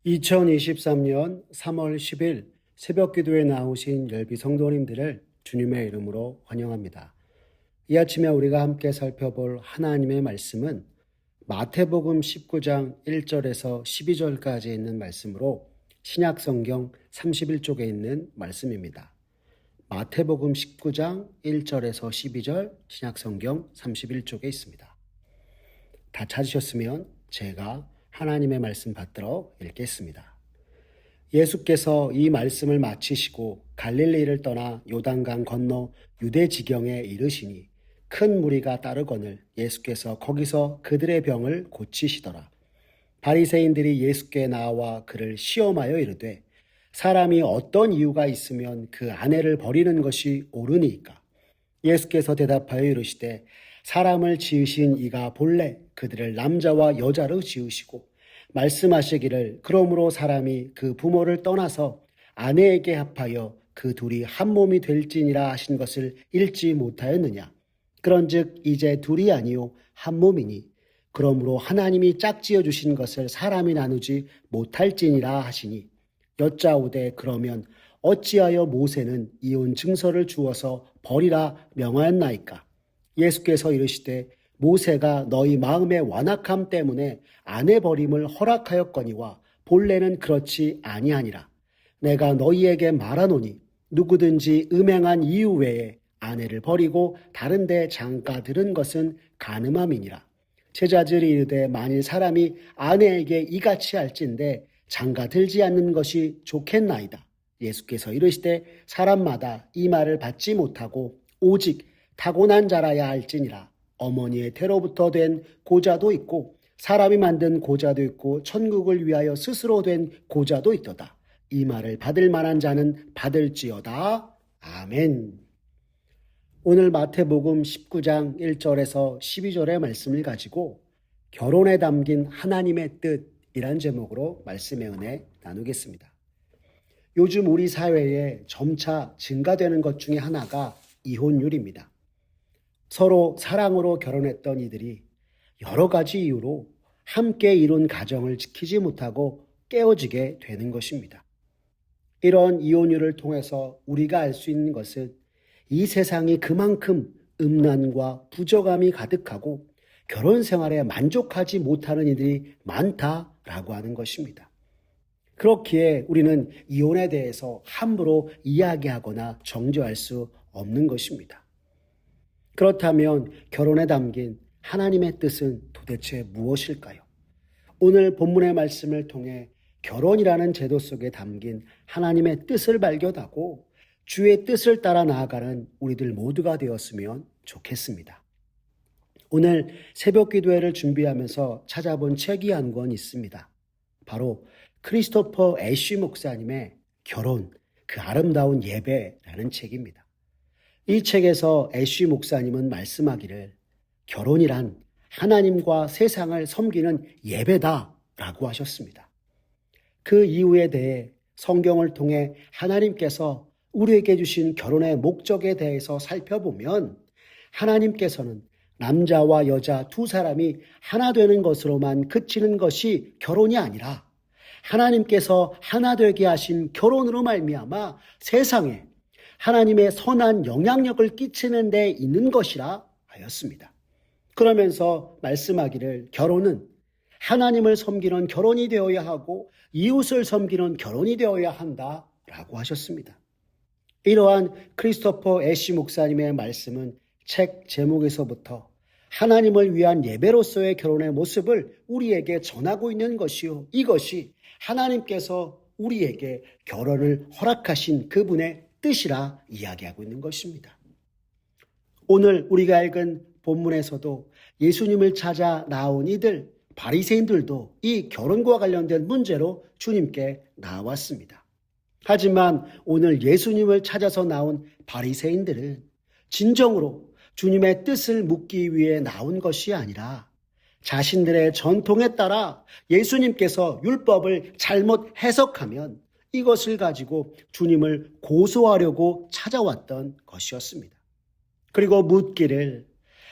2023년 3월 10일 새벽 기도에 나오신 열비 성도님들을 주님의 이름으로 환영합니다. 이 아침에 우리가 함께 살펴볼 하나님의 말씀은 마태복음 19장 1절에서 12절까지 있는 말씀으로 신약 성경 31쪽에 있는 말씀입니다. 마태복음 19장 1절에서 12절 신약 성경 31쪽에 있습니다. 다 찾으셨으면 제가 하나님의 말씀 받들어 읽겠습니다. 예수께서 이 말씀을 마치시고 갈릴리를 떠나 요단강 건너 유대 지경에 이르시니 큰 무리가 따르거늘 예수께서 거기서 그들의 병을 고치시더라. 바리새인들이 예수께 나와 그를 시험하여 이르되 사람이 어떤 이유가 있으면 그 아내를 버리는 것이 옳으니까? 예수께서 대답하여 이르시되 사람을 지으신 이가 본래 그들을 남자와 여자로 지으시고 말씀하시기를 그러므로 사람이 그 부모를 떠나서 아내에게 합하여 그 둘이 한 몸이 될지니라 하신 것을 읽지 못하였느냐. 그런즉 이제 둘이 아니요 한 몸이니 그러므로 하나님이 짝지어 주신 것을 사람이 나누지 못할지니라 하시니 여짜오되 그러면 어찌하여 모세는 이혼 증서를 주어서 버리라 명하였나이까? 예수께서 이르시되 모세가 너희 마음의 완악함 때문에 아내 버림을 허락하였거니와 본래는 그렇지 아니하니라. 내가 너희에게 말하노니 누구든지 음행한 이유 외에 아내를 버리고 다른 데 장가 들은 것은 간음함이니라. 제자들이 이르되 만일 사람이 아내에게 이같이 할진대 장가 들지 않는 것이 좋겠나이다. 예수께서 이르시되 사람마다 이 말을 받지 못하고 오직 타고난 자라야 할지니라. 어머니의 태로부터 된 고자도 있고 사람이 만든 고자도 있고 천국을 위하여 스스로 된 고자도 있도다. 이 말을 받을 만한 자는 받을지어다. 아멘. 오늘 마태복음 19장 1절에서 12절의 말씀을 가지고 결혼에 담긴 하나님의 뜻이란 제목으로 말씀의 은혜 나누겠습니다. 요즘 우리 사회에 점차 증가되는 것 중에 하나가 이혼율입니다. 서로 사랑으로 결혼했던 이들이 여러 가지 이유로 함께 이룬 가정을 지키지 못하고 깨어지게 되는 것입니다. 이런 이혼율을 통해서 우리가 알 수 있는 것은 이 세상이 그만큼 음란과 부정함이 가득하고 결혼 생활에 만족하지 못하는 이들이 많다라고 하는 것입니다. 그렇기에 우리는 이혼에 대해서 함부로 이야기하거나 정죄할 수 없는 것입니다. 그렇다면 결혼에 담긴 하나님의 뜻은 도대체 무엇일까요? 오늘 본문의 말씀을 통해 결혼이라는 제도 속에 담긴 하나님의 뜻을 발견하고 주의 뜻을 따라 나아가는 우리들 모두가 되었으면 좋겠습니다. 오늘 새벽 기도회를 준비하면서 찾아본 책이 한 권 있습니다. 바로 크리스토퍼 애쉬 목사님의 결혼, 그 아름다운 예배라는 책입니다. 이 책에서 애쉬 목사님은 말씀하기를 결혼이란 하나님과 세상을 섬기는 예배다라고 하셨습니다. 그 이유에 대해 성경을 통해 하나님께서 우리에게 주신 결혼의 목적에 대해서 살펴보면 하나님께서는 남자와 여자 두 사람이 하나 되는 것으로만 그치는 것이 결혼이 아니라 하나님께서 하나 되게 하신 결혼으로 말미암아 세상에 하나님의 선한 영향력을 끼치는 데 있는 것이라 하였습니다. 그러면서 말씀하기를 결혼은 하나님을 섬기는 결혼이 되어야 하고 이웃을 섬기는 결혼이 되어야 한다라고 하셨습니다. 이러한 크리스토퍼 애쉬 목사님의 말씀은 책 제목에서부터 하나님을 위한 예배로서의 결혼의 모습을 우리에게 전하고 있는 것이요. 이것이 하나님께서 우리에게 결혼을 허락하신 그분의 뜻이라 이야기하고 있는 것입니다. 오늘 우리가 읽은 본문에서도 예수님을 찾아 나온 이들, 바리새인들도 이 결혼과 관련된 문제로 주님께 나왔습니다. 하지만 오늘 예수님을 찾아서 나온 바리새인들은 진정으로 주님의 뜻을 묻기 위해 나온 것이 아니라 자신들의 전통에 따라 예수님께서 율법을 잘못 해석하면 이것을 가지고 주님을 고소하려고 찾아왔던 것이었습니다. 그리고 묻기를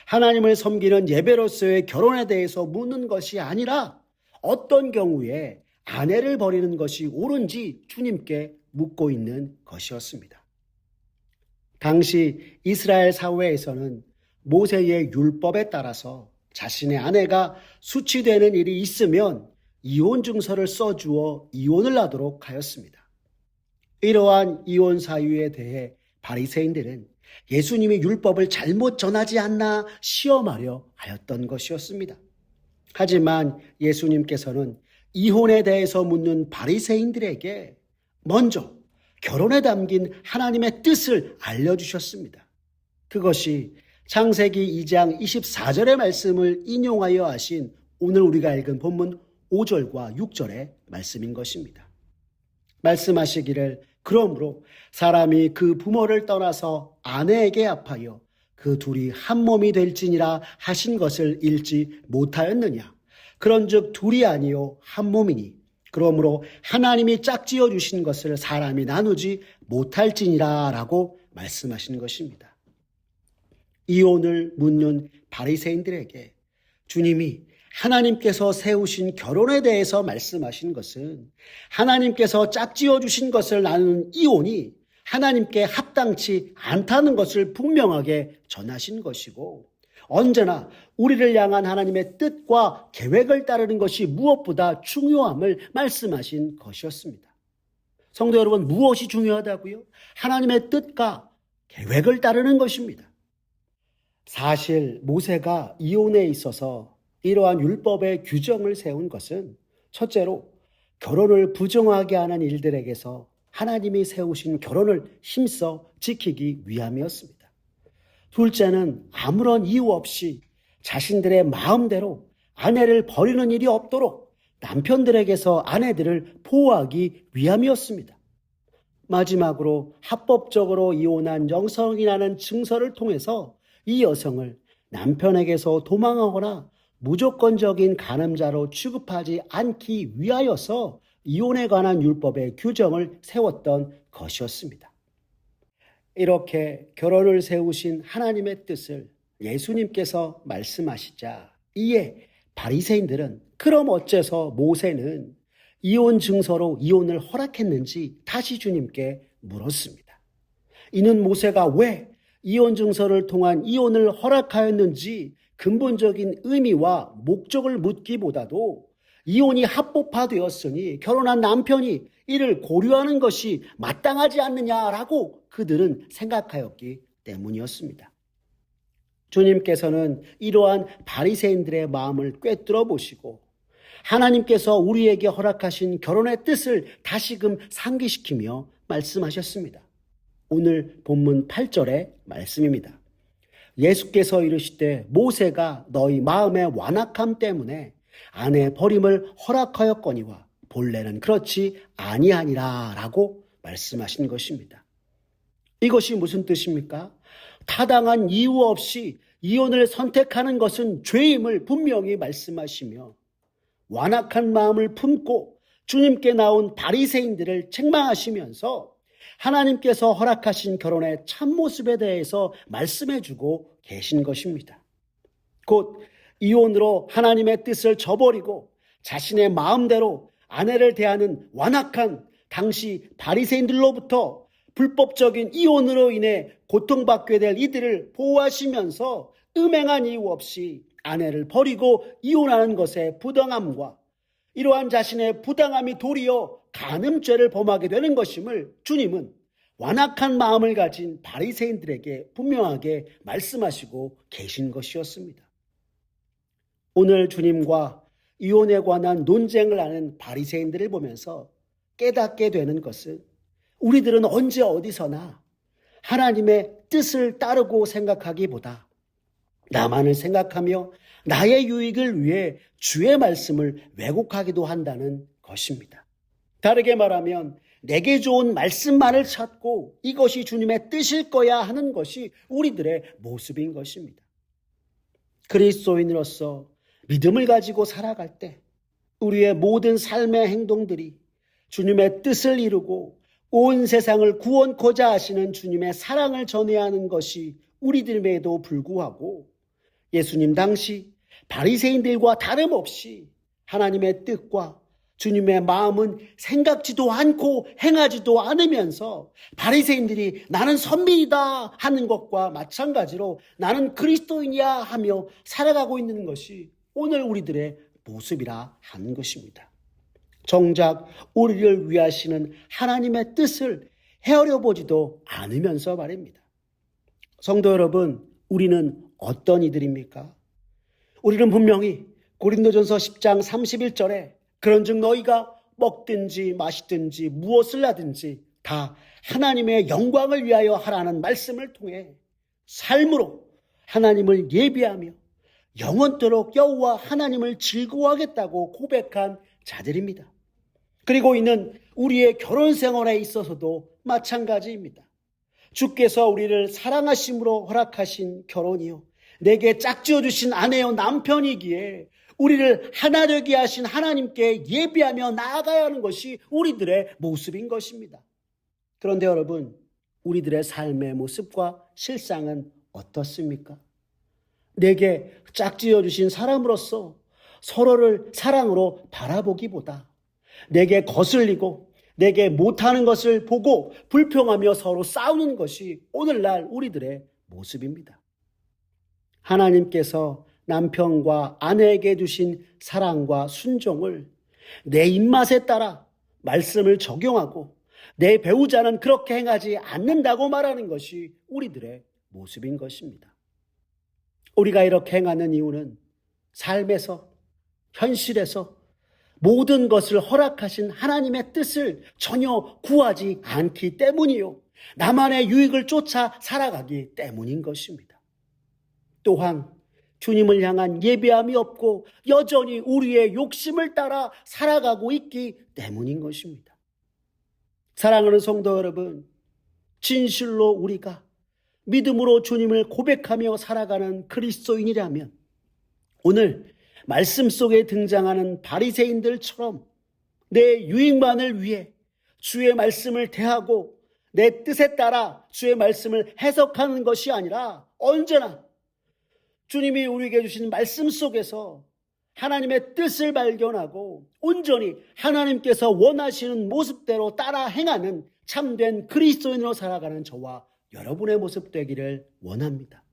하나님을 섬기는 예배로서의 결혼에 대해서 묻는 것이 아니라 어떤 경우에 아내를 버리는 것이 옳은지 주님께 묻고 있는 것이었습니다. 당시 이스라엘 사회에서는 모세의 율법에 따라서 자신의 아내가 수치되는 일이 있으면 이혼 증서를 써주어 이혼을 하도록 하였습니다. 이러한 이혼 사유에 대해 바리새인들은 예수님이 율법을 잘못 전하지 않나 시험하려 하였던 것이었습니다. 하지만 예수님께서는 이혼에 대해서 묻는 바리새인들에게 먼저 결혼에 담긴 하나님의 뜻을 알려주셨습니다. 그것이 창세기 2장 24절의 말씀을 인용하여 하신 오늘 우리가 읽은 본문 5절과 6절의 말씀인 것입니다. 말씀하시기를 그러므로 사람이 그 부모를 떠나서 아내에게 합하여 그 둘이 한 몸이 될지니라 하신 것을 읽지 못하였느냐. 그런즉 둘이 아니요 한 몸이니 그러므로 하나님이 짝지어 주신 것을 사람이 나누지 못할지니라 라고 말씀하신 것입니다. 이혼을 묻는 바리새인들에게 주님이 하나님께서 세우신 결혼에 대해서 말씀하신 것은 하나님께서 짝지어 주신 것을 나누는 이혼이 하나님께 합당치 않다는 것을 분명하게 전하신 것이고 언제나 우리를 향한 하나님의 뜻과 계획을 따르는 것이 무엇보다 중요함을 말씀하신 것이었습니다. 성도 여러분, 무엇이 중요하다고요? 하나님의 뜻과 계획을 따르는 것입니다. 사실 모세가 이혼에 있어서 이러한 율법의 규정을 세운 것은 첫째로 결혼을 부정하게 하는 일들에게서 하나님이 세우신 결혼을 힘써 지키기 위함이었습니다. 둘째는 아무런 이유 없이 자신들의 마음대로 아내를 버리는 일이 없도록 남편들에게서 아내들을 보호하기 위함이었습니다. 마지막으로 합법적으로 이혼한 영성이라는 증서를 통해서 이 여성을 남편에게서 도망하거나 무조건적인 간음자로 취급하지 않기 위하여서 이혼에 관한 율법의 규정을 세웠던 것이었습니다. 이렇게 결혼을 세우신 하나님의 뜻을 예수님께서 말씀하시자 이에 바리새인들은 그럼 어째서 모세는 이혼 증서로 이혼을 허락했는지 다시 주님께 물었습니다. 이는 모세가 왜 이혼 증서를 통한 이혼을 허락하였는지 근본적인 의미와 목적을 묻기보다도 이혼이 합법화되었으니 결혼한 남편이 이를 고려하는 것이 마땅하지 않느냐라고 그들은 생각하였기 때문이었습니다. 주님께서는 이러한 바리새인들의 마음을 꿰뚫어 보시고 하나님께서 우리에게 허락하신 결혼의 뜻을 다시금 상기시키며 말씀하셨습니다. 오늘 본문 8절의 말씀입니다. 예수께서 이르시되 모세가 너희 마음의 완악함 때문에 아내 버림을 허락하였거니와 본래는 그렇지 아니하니라 라고 말씀하신 것입니다. 이것이 무슨 뜻입니까? 타당한 이유 없이 이혼을 선택하는 것은 죄임을 분명히 말씀하시며 완악한 마음을 품고 주님께 나온 바리새인들을 책망하시면서 하나님께서 허락하신 결혼의 참모습에 대해서 말씀해주고 계신 것입니다. 곧 이혼으로 하나님의 뜻을 저버리고 자신의 마음대로 아내를 대하는 완악한 당시 바리새인들로부터 불법적인 이혼으로 인해 고통받게 될 이들을 보호하시면서 음행한 이유 없이 아내를 버리고 이혼하는 것의 부당함과 이러한 자신의 부당함이 도리어 간음죄를 범하게 되는 것임을 주님은 완악한 마음을 가진 바리새인들에게 분명하게 말씀하시고 계신 것이었습니다. 오늘 주님과 이혼에 관한 논쟁을 하는 바리새인들을 보면서 깨닫게 되는 것은 우리들은 언제 어디서나 하나님의 뜻을 따르고 생각하기보다 나만을 생각하며 나의 유익을 위해 주의 말씀을 왜곡하기도 한다는 것입니다. 다르게 말하면 내게 좋은 말씀만을 찾고 이것이 주님의 뜻일 거야 하는 것이 우리들의 모습인 것입니다. 그리스도인으로서 믿음을 가지고 살아갈 때 우리의 모든 삶의 행동들이 주님의 뜻을 이루고 온 세상을 구원코자 하시는 주님의 사랑을 전해야 하는 것이 우리들에도 불구하고 예수님 당시 바리새인들과 다름없이 하나님의 뜻과 주님의 마음은 생각지도 않고 행하지도 않으면서 바리새인들이 나는 선민이다 하는 것과 마찬가지로 나는 그리스도인이야 하며 살아가고 있는 것이 오늘 우리들의 모습이라 하는 것입니다. 정작 우리를 위하시는 하나님의 뜻을 헤아려 보지도 않으면서 말입니다. 성도 여러분, 우리는 어떤 이들입니까? 우리는 분명히 고린도전서 10장 31절에 그런즉 너희가 먹든지 마시든지 무엇을 하든지 다 하나님의 영광을 위하여 하라는 말씀을 통해 삶으로 하나님을 예비하며 영원토록 여호와 하나님을 즐거워하겠다고 고백한 자들입니다. 그리고 이는 우리의 결혼 생활에 있어서도 마찬가지입니다. 주께서 우리를 사랑하심으로 허락하신 결혼이요 내게 짝지어 주신 아내요 남편이기에 우리를 하나 되게 하신 하나님께 예비하며 나아가야 하는 것이 우리들의 모습인 것입니다. 그런데 여러분, 우리들의 삶의 모습과 실상은 어떻습니까? 내게 짝지어 주신 사람으로서 서로를 사랑으로 바라보기보다 내게 거슬리고 내게 못하는 것을 보고 불평하며 서로 싸우는 것이 오늘날 우리들의 모습입니다. 하나님께서 남편과 아내에게 주신 사랑과 순종을 내 입맛에 따라 말씀을 적용하고 내 배우자는 그렇게 행하지 않는다고 말하는 것이 우리들의 모습인 것입니다. 우리가 이렇게 행하는 이유는 삶에서, 현실에서 모든 것을 허락하신 하나님의 뜻을 전혀 구하지 않기 때문이요. 나만의 유익을 쫓아 살아가기 때문인 것입니다. 또한 주님을 향한 예배함이 없고 여전히 우리의 욕심을 따라 살아가고 있기 때문인 것입니다. 사랑하는 성도 여러분, 진실로 우리가 믿음으로 주님을 고백하며 살아가는 그리스도인이라면 오늘 말씀 속에 등장하는 바리새인들처럼 내 유익만을 위해 주의 말씀을 대하고 내 뜻에 따라 주의 말씀을 해석하는 것이 아니라 언제나 주님이 우리에게 주신 말씀 속에서 하나님의 뜻을 발견하고 온전히 하나님께서 원하시는 모습대로 따라 행하는 참된 그리스도인으로 살아가는 저와 여러분의 모습 되기를 원합니다.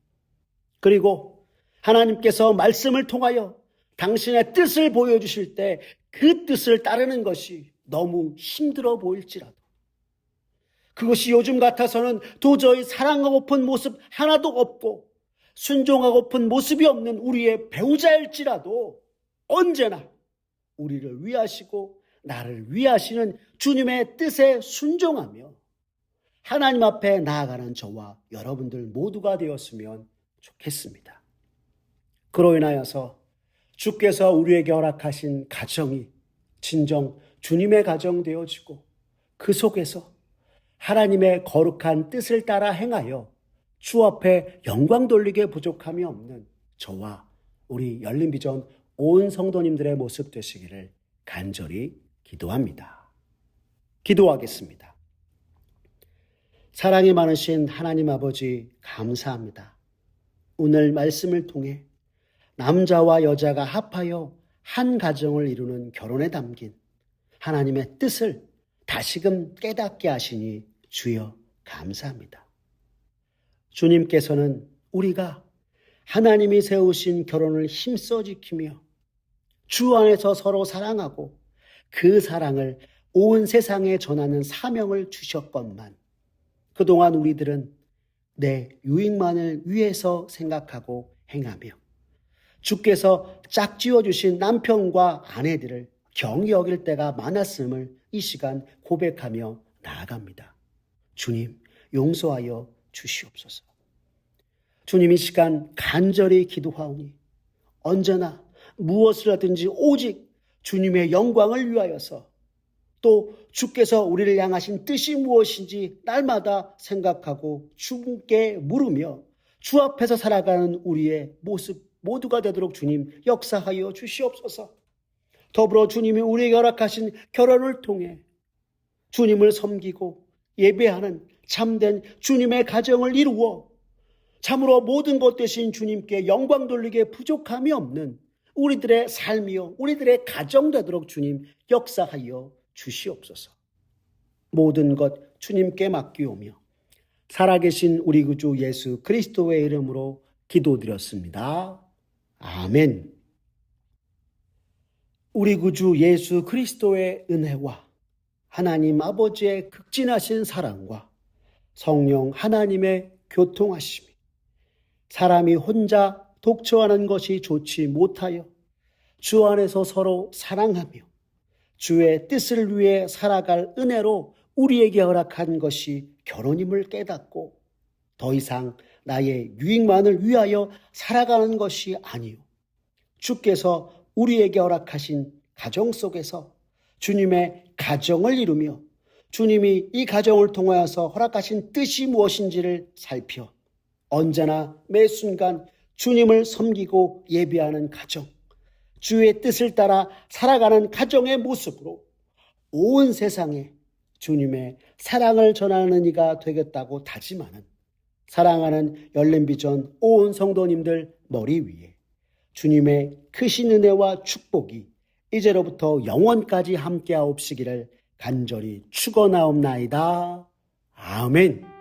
그리고 하나님께서 말씀을 통하여 당신의 뜻을 보여주실 때 그 뜻을 따르는 것이 너무 힘들어 보일지라도 그것이 요즘 같아서는 도저히 사랑하고픈 모습 하나도 없고 순종하고픈 모습이 없는 우리의 배우자일지라도 언제나 우리를 위하시고 나를 위하시는 주님의 뜻에 순종하며 하나님 앞에 나아가는 저와 여러분들 모두가 되었으면 좋겠습니다. 그로 인하여서 주께서 우리에게 허락하신 가정이 진정 주님의 가정 되어지고 그 속에서 하나님의 거룩한 뜻을 따라 행하여 주 앞에 영광 돌리게 부족함이 없는 저와 우리 열린비전 온 성도님들의 모습 되시기를 간절히 기도합니다. 기도하겠습니다. 사랑이 많으신 하나님 아버지 감사합니다. 오늘 말씀을 통해 남자와 여자가 합하여 한 가정을 이루는 결혼에 담긴 하나님의 뜻을 다시금 깨닫게 하시니 주여 감사합니다. 주님께서는 우리가 하나님이 세우신 결혼을 힘써 지키며 주 안에서 서로 사랑하고 그 사랑을 온 세상에 전하는 사명을 주셨건만 그동안 우리들은 내 유익만을 위해서 생각하고 행하며 주께서 짝지어 주신 남편과 아내들을 경히 여길 때가 많았음을 이 시간 고백하며 나아갑니다. 주님 용서하여 주시옵소서. 주님 이 시간 간절히 기도하오니 언제나 무엇을 하든지 오직 주님의 영광을 위하여서 또 주께서 우리를 향하신 뜻이 무엇인지 날마다 생각하고 주께 물으며 주 앞에서 살아가는 우리의 모습 모두가 되도록 주님 역사하여 주시옵소서. 더불어 주님이 우리에게 허락하신 결혼을 통해 주님을 섬기고 예배하는 참된 주님의 가정을 이루어 참으로 모든 것 되신 주님께 영광 돌리기에 부족함이 없는 우리들의 삶이요 우리들의 가정 되도록 주님 역사하여 주시옵소서. 모든 것 주님께 맡기오며 살아계신 우리 구주 예수 그리스도의 이름으로 기도드렸습니다. 아멘. 우리 구주 예수 그리스도의 은혜와 하나님 아버지의 극진하신 사랑과 성령 하나님의 교통하심이 사람이 혼자 독처하는 것이 좋지 못하여 주 안에서 서로 사랑하며 주의 뜻을 위해 살아갈 은혜로 우리에게 허락한 것이 결혼임을 깨닫고 더 이상 나의 유익만을 위하여 살아가는 것이 아니요 주께서 우리에게 허락하신 가정 속에서 주님의 가정을 이루며 주님이 이 가정을 통하여서 허락하신 뜻이 무엇인지를 살펴 언제나 매 순간 주님을 섬기고 예배하는 가정, 주의 뜻을 따라 살아가는 가정의 모습으로 온 세상에 주님의 사랑을 전하는 이가 되겠다고 다짐하는 사랑하는 열린비전 온 성도님들 머리 위에 주님의 크신 은혜와 축복이 이제로부터 영원까지 함께하옵시기를 간절히 축원하옵나이다. 아멘.